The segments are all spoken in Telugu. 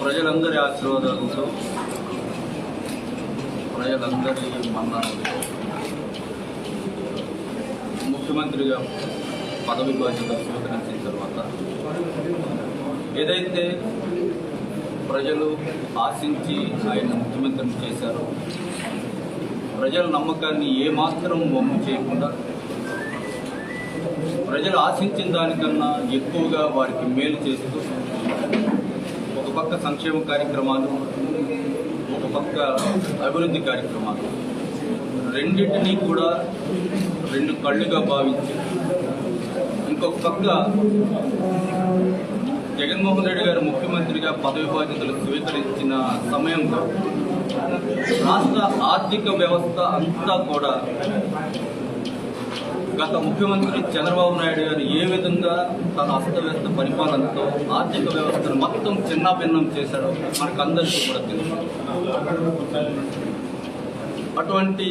ప్రజలందరి ఆశీర్వాదాలతో ప్రజలందరి మన్ననలతో ముఖ్యమంత్రిగా పదవి బాధ్యతలు స్వీకరించిన తర్వాత ఏదైతే ప్రజలు ఆశించి ఆయన ముఖ్యమంత్రిని చేశారో ప్రజల నమ్మకాన్ని ఏమాత్రం వమ్ము చేయకుండా ప్రజలు ఆశించిన దానికన్నా ఎక్కువగా వారికి మేలు చేస్తూ ఒక పక్క సంక్షేమ కార్యక్రమాలు, ఒక పక్క అభివృద్ధి కార్యక్రమాలు రెండింటినీ కూడా రెండు కళ్ళుగా భావించి ఇంకొక పక్క జగన్మోహన్ రెడ్డి గారు ముఖ్యమంత్రిగా పదవి బాధ్యతలు స్వీకరించిన సమయంలో రాష్ట్ర ఆర్థిక వ్యవస్థ అంతా కూడా గత ముఖ్యమంత్రి చంద్రబాబు నాయుడు గారు ఏ విధంగా తన అస్తవ్యస్త పరిపాలనతో ఆర్థిక వ్యవస్థను మొత్తం చిన్నాభిన్నం చేశాడో మనకందరికీ కూడా తెలుసు. అటువంటి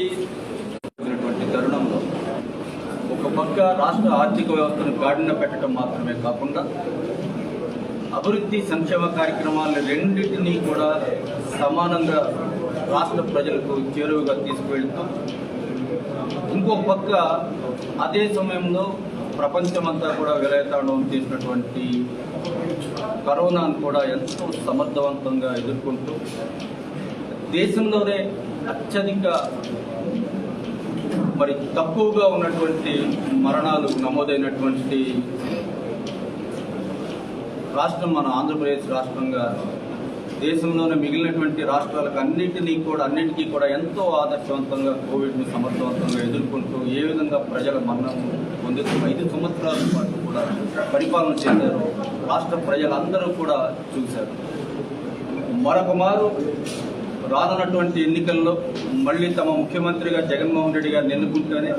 తరుణంలో ఒక పక్క రాష్ట్ర ఆర్థిక వ్యవస్థను గాడిన పెట్టడం మాత్రమే కాకుండా అభివృద్ధి సంక్షేమ కార్యక్రమాలను రెండింటినీ కూడా సమానంగా రాష్ట్ర ప్రజలకు చేరువగా తీసుకువెళ్తూ ఇంకొక పక్క అదే సమయంలో ప్రపంచమంతా కూడా విలయతాండవం చేసినటువంటి కరోనాను కూడా ఎంతో సమర్థవంతంగా ఎదుర్కొంటూ దేశంలోనే అత్యధిక తక్కువగా ఉన్నటువంటి మరణాలు నమోదైనటువంటి రాష్ట్రం మన ఆంధ్రప్రదేశ్ రాష్ట్రంగా దేశంలోనే మిగిలినటువంటి రాష్ట్రాలకు అన్నిటికీ కూడా ఎంతో ఆదర్శవంతంగా కోవిడ్ని సమర్థవంతంగా ఎదుర్కొంటూ ఏ విధంగా ప్రజల మరణం పొందుతూ 5 సంవత్సరాల పాటు కూడా పరిపాలన చేశారు రాష్ట్ర ప్రజలందరూ కూడా చూశారు. మరొక మారు రానున్నటువంటి ఎన్నికల్లో మళ్ళీ తమ ముఖ్యమంత్రిగా జగన్మోహన్ రెడ్డి గారిని ఎన్నుకుంటేనే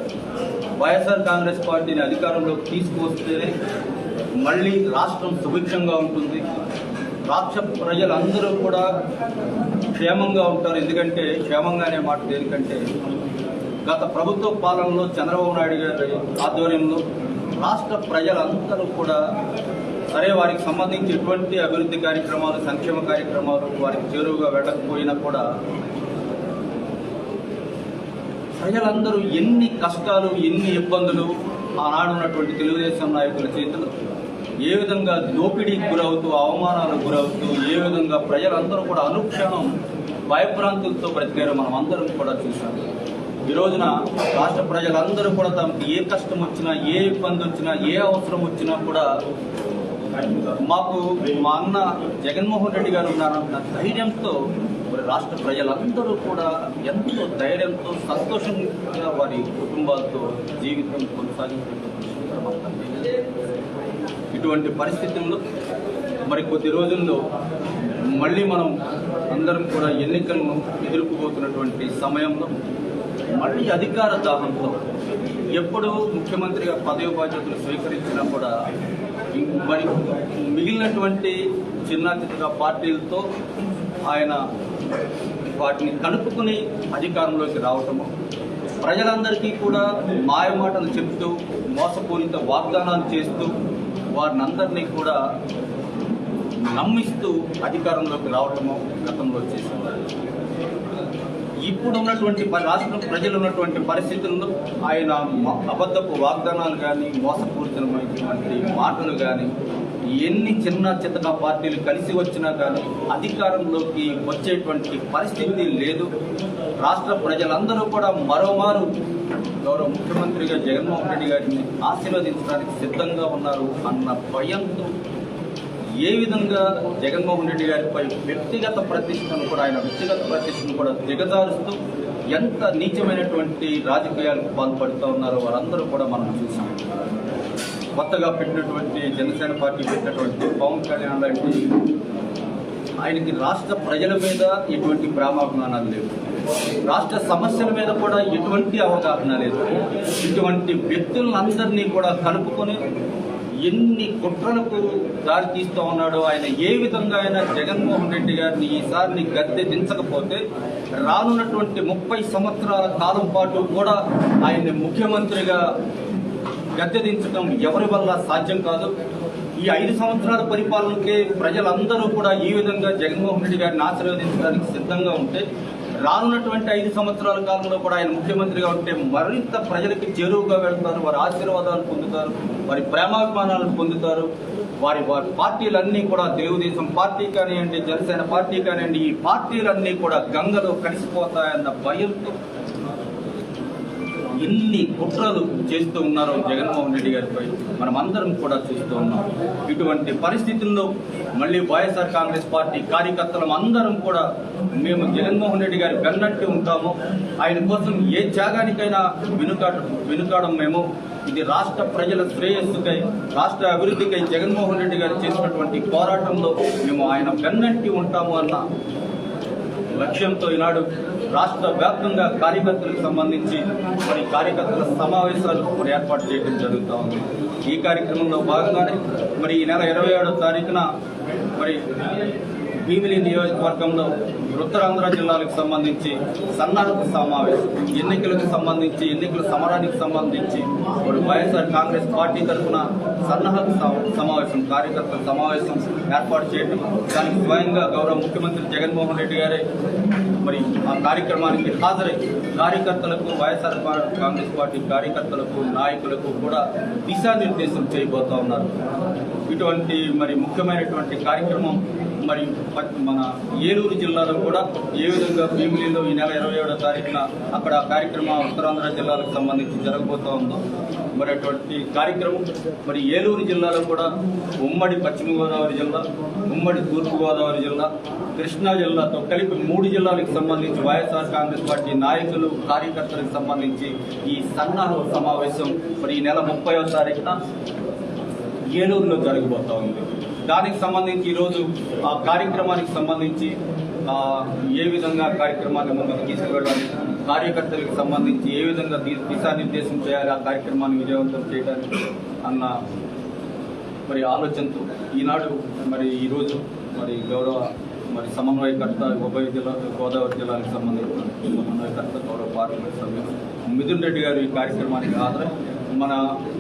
వైఎస్ఆర్ కాంగ్రెస్ పార్టీని అధికారంలోకి తీసుకువస్తేనే మళ్ళీ రాష్ట్రం సుభిక్షంగా ఉంటుంది, రాష్ట్ర ప్రజలందరూ కూడా క్షేమంగా ఉంటారు. ఎందుకంటే క్షేమంగా అనే మాట దేనికంటే గత ప్రభుత్వ పాలనలో చంద్రబాబు నాయుడు గారి ఆధ్వర్యంలో రాష్ట్ర ప్రజలందరూ కూడా సరే వారికి సంబంధించి ఎటువంటి అభివృద్ధి కార్యక్రమాలు, సంక్షేమ కార్యక్రమాలు వారికి చేరువుగా వెళ్ళకపోయినా కూడా ప్రజలందరూ ఎన్ని కష్టాలు, ఎన్ని ఇబ్బందులు ఆనాడు ఉన్నటువంటి తెలుగుదేశం నాయకుల చేతులు ఏ విధంగా దోపిడీకి గురవుతూ, అవమానాలకు గురవుతూ ఏ విధంగా ప్రజలందరూ కూడా అనుక్షణం భయభ్రాంతులతో బ్రతికారో మనం అందరం కూడా చూసాం. ఈ రోజున రాష్ట్ర ప్రజలందరూ కూడా తమకి ఏ కష్టం వచ్చినా, ఏ ఇబ్బంది వచ్చినా, ఏ అవసరం వచ్చినా కూడా మాకు మా అన్న జగన్మోహన్ రెడ్డి గారు ఉన్నారన్న ధైర్యంతో రాష్ట్ర ప్రజలందరూ కూడా ఎంతో ధైర్యంతో సంతోషంగా వారి కుటుంబాలతో జీవితం కొనసాగించినటువంటి ఇటువంటి పరిస్థితుల్లో కొద్ది రోజుల్లో మళ్ళీ మనం అందరం కూడా ఎన్నికలను ఎదుర్కోబోతున్నటువంటి సమయంలో మళ్ళీ అధికార దాహంతో ఎప్పుడు ముఖ్యమంత్రిగా పదవి బాధ్యతలు స్వీకరించినా కూడా మిగిలినటువంటి చిన్న పార్టీలతో ఆయన వాటిని కలుపుకుని అధికారంలోకి రావటము, ప్రజలందరికీ కూడా మాయమాటలు చెప్తూ మోసపూరిత వాగ్దానాలు చేస్తూ వారినందరినీ కూడా నమ్మిస్తూ అధికారంలోకి రావటము గతంలో చేశారు. ఇప్పుడు ఉన్నటువంటి రాష్ట్రం ప్రజలు ఉన్నటువంటి పరిస్థితుల్లో ఆయన అబద్ధపు వాగ్దానాలు కానీ, మోసపూరితమైనటువంటి మాటలు కానీ, ఎన్ని చిన్న పార్టీలు కలిసి వచ్చినా కానీ అధికారంలోకి వచ్చేటువంటి పరిస్థితి లేదు. రాష్ట్ర ప్రజలందరూ కూడా మరోమారు గౌరవ ముఖ్యమంత్రిగా జగన్మోహన్ రెడ్డి గారిని ఆశీర్వదించడానికి సిద్ధంగా ఉన్నారు అన్న భయంతో ఏ విధంగా జగన్మోహన్ రెడ్డి గారిపై వ్యక్తిగత ప్రతిష్టను కూడా దిగజారుస్తూ ఎంత నీచమైనటువంటి రాజకీయాలకు పాల్పడుతూ ఉన్నారో వారందరూ కూడా మనం చూసాం. కొత్తగా పెట్టినటువంటి జనసేన పార్టీ పెట్టినటువంటి పవన్ కళ్యాణ్ లాంటి ఆయనకి రాష్ట్ర ప్రజల మీద ఎటువంటి ప్రామాభిమానాలు లేవు, రాష్ట్ర సమస్యల మీద కూడా ఎటువంటి అవగాహన లేదు. ఇటువంటి వ్యక్తులందరినీ కూడా కలుపుకొని ఎన్ని కుట్రలకు దారి తీస్తూ ఉన్నాడో ఆయన ఏ విధంగా అయినా జగన్మోహన్ రెడ్డి గారిని ఈసారిని గద్దె దించకపోతే రానున్నటువంటి 30 సంవత్సరాల కాలం పాటు కూడా ఆయన్ని ముఖ్యమంత్రిగా గద్దె దించడం ఎవరి వల్ల సాధ్యం కాదు. ఈ 5 సంవత్సరాల పరిపాలనకే ప్రజలందరూ కూడా ఈ విధంగా జగన్మోహన్ రెడ్డి గారిని ఆశీర్వదించడానికి సిద్ధంగా ఉంటే, రానున్నటువంటి 5 సంవత్సరాల కాలంలో కూడా ఆయన ముఖ్యమంత్రిగా ఉంటే మరింత ప్రజలకి చేరువుగా వెళ్తారు, వారి ఆశీర్వాదాలు పొందుతారు, వారి ప్రేమాభిమానాలను పొందుతారు. వారి పార్టీలన్నీ కూడా, తెలుగుదేశం పార్టీ కానివ్వండి, జనసేన పార్టీ కానివ్వండి, ఈ పార్టీలన్నీ కూడా గంగలో కలిసిపోతాయన్న భయంతో ఎన్ని కుట్రలు చేస్తూ ఉన్నారో జగన్మోహన్ రెడ్డి గారిపై మనమందరం కూడా చూస్తూ ఉన్నాం. ఇటువంటి పరిస్థితుల్లో మళ్ళీ వైఎస్ఆర్ కాంగ్రెస్ పార్టీ కార్యకర్తలం అందరం కూడా మేము జగన్మోహన్ రెడ్డి గారి వెన్నట్టు ఉంటాము. ఆయన కోసం ఏ త్యాగానికైనా వెనుకాడం మేము. ఇది రాష్ట్ర ప్రజల శ్రేయస్సుకై, రాష్ట్ర అభివృద్ధికై జగన్మోహన్ రెడ్డి గారు చేసినటువంటి పోరాటంలో మేము ఆయన వెన్నట్టు ఉంటాము అన్న లక్ష్యంతో ఈనాడు రాష్ట్ర వ్యాప్తంగా కార్యకర్తలకు సంబంధించి కార్యకర్తల సమావేశాలు ఏర్పాటు చేయడం జరుగుతూ ఉంది. ఈ కార్యక్రమంలో భాగంగానే ఈ నెల 27వ తారీఖున భీమిలి నియోజకవర్గంలో ఉత్తరాంధ్ర జిల్లాలకు సంబంధించి సన్నాహక సమావేశం, ఎన్నికలకు సంబంధించి, ఎన్నికల సమరానికి సంబంధించి వైఎస్ఆర్ కాంగ్రెస్ పార్టీ తరఫున సన్నాహక సమావేశం, కార్యకర్తల సమావేశం ఏర్పాటు చేయడం, దానికి స్వయంగా గౌరవ ముఖ్యమంత్రి జగన్మోహన్ రెడ్డి గారే ఆ కార్యక్రమానికి హాజరై కార్యకర్తలకు, వైఎస్ఆర్ కాంగ్రెస్ పార్టీ కార్యకర్తలకు, నాయకులకు కూడా దిశానిర్దేశం చేయబోతా ఉన్నారు. ఇటువంటి ముఖ్యమైనటువంటి కార్యక్రమం మన ఏలూరు జిల్లాలో కూడా ఏ విధంగా భీమిలిలో ఈ నెల 27వ తారీఖున అక్కడ కార్యక్రమం ఉత్తరాంధ్ర జిల్లాలకు సంబంధించి జరగబోతూ ఉందో అటువంటి కార్యక్రమం ఏలూరు జిల్లాలో కూడా ఉమ్మడి పశ్చిమ గోదావరి జిల్లా, ఉమ్మడి తూర్పు గోదావరి జిల్లా, కృష్ణా జిల్లాతో కలిపి 3 జిల్లాలకు సంబంధించి వైఎస్ఆర్ కాంగ్రెస్ పార్టీ నాయకులు, కార్యకర్తలకు సంబంధించి ఈ సన్నాహక సమావేశం ఈ నెల 30వ తారీఖున ఏలూరులో జరగబోతా ఉంది. దానికి సంబంధించి ఈరోజు ఆ కార్యక్రమానికి సంబంధించి ఏ విధంగా కార్యక్రమాన్ని ముందుకు తీసుకువెళ్ళాలి, కార్యకర్తలకు సంబంధించి ఏ విధంగా దిశానిర్దేశం చేయాలి, ఆ కార్యక్రమాన్ని విజయవంతం చేయడానికి అన్న ఆలోచనతో ఈనాడు ఈరోజు గౌరవ సమన్వయకర్త ఉభయ జిల్లా గోదావరి జిల్లాలకు సంబంధించిన సమన్వయకర్త గౌరవ పార్లమెంట్ సభ్యులు మిథున్ రెడ్డి గారు ఈ కార్యక్రమానికి హాజరై మన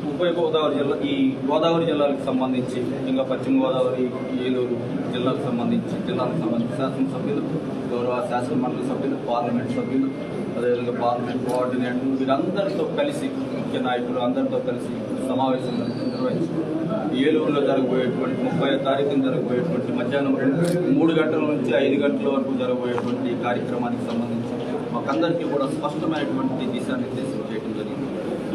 ఉభయ గోదావరి జిల్లా, ఈ గోదావరి జిల్లాలకు సంబంధించి, ఇంకా పశ్చిమ గోదావరి, ఏలూరు జిల్లాకు సంబంధించి శాసనసభ్యులు, గౌరవ శాసనమండలి సభ్యులు, పార్లమెంట్ సభ్యులు, అదేవిధంగా పార్లమెంట్ కోఆర్డినేటర్లు వీరందరితో కలిసి, ముఖ్య నాయకులు అందరితో కలిసి సమావేశం నిర్వహించి ఏలూరులో జరగబోయేటువంటి 30వ తారీఖున జరగబోయేటువంటి మధ్యాహ్నం 3 గంటల నుంచి 5 గంటల వరకు జరగబోయేటువంటి కార్యక్రమానికి సంబంధించి మాకందరికీ కూడా స్పష్టమైనటువంటి దిశానిర్దేశం చేయడం జరిగింది.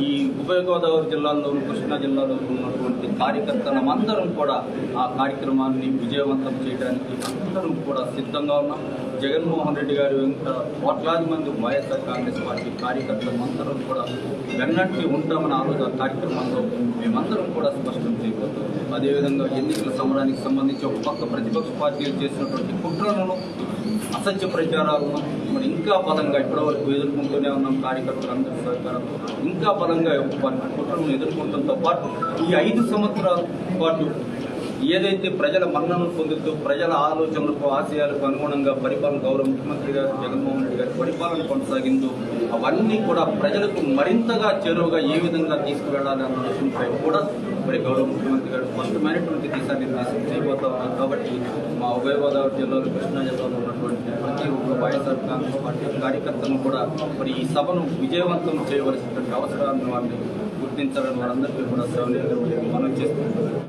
ఈ ఉభయ గోదావరి జిల్లాల్లోనూ, కృష్ణా జిల్లాలో ఉన్నటువంటి కార్యకర్తలందరం కూడా ఆ కార్యక్రమాన్ని విజయవంతం చేయడానికి అందరం కూడా సిద్ధంగా ఉన్నాం. జగన్మోహన్ రెడ్డి గారు వెంట కోట్లాది మంది వైఎస్ఆర్ కాంగ్రెస్ పార్టీ కార్యకర్తలందరం కూడా వెన్నట్టి ఉంటామని ఆ కార్యక్రమంలో మేమందరం కూడా స్పష్టం చేయబోతాం. అదేవిధంగా ఎన్నికల సమరానికి సంబంధించి ఒక పక్క ప్రతిపక్ష పార్టీలు చేసినటువంటి కుట్రలను, అసత్య ప్రచారాలను ఇంకా బలంగా ఇప్పటివరకు ఎదుర్కొంటూనే ఉన్నాం. కార్యకర్తలందరి సహకారంతో ఇంకా బలంగా కుట్రలను ఎదుర్కొనడంతో పాటు ఈ 5 సంవత్సరాల పాటు ఏదైతే ప్రజల మన్ననలు పొందుతూ, ప్రజల ఆలోచనలకు, ఆశయాలకు అనుగుణంగా పరిపాలన గౌరవ ముఖ్యమంత్రి గారు జగన్మోహన్ రెడ్డి గారి పరిపాలన కొనసాగిందో అవన్నీ కూడా ప్రజలకు మరింతగా చేరువగా ఏ విధంగా తీసుకువెళ్లాలి అన్న విషయంపై కూడా గౌరవ ముఖ్యమంత్రి గారు స్పష్టమైనటువంటి దిశానిర్దేశం చేయబోతా ఉన్నారు. కాబట్టి మా ఉభయ గోదావరి జిల్లాలో, కృష్ణా జిల్లాలో ఉన్నటువంటి ప్రతి ఒక్క వైఎస్ఆర్ కాంగ్రెస్ పార్టీ కార్యకర్తలను కూడా ఈ సభను విజయవంతం చేయవలసినటువంటి అవసరాన్ని వారిని గుర్తించాలని వారందరికీ కూడా మనం చేస్తున్నాం.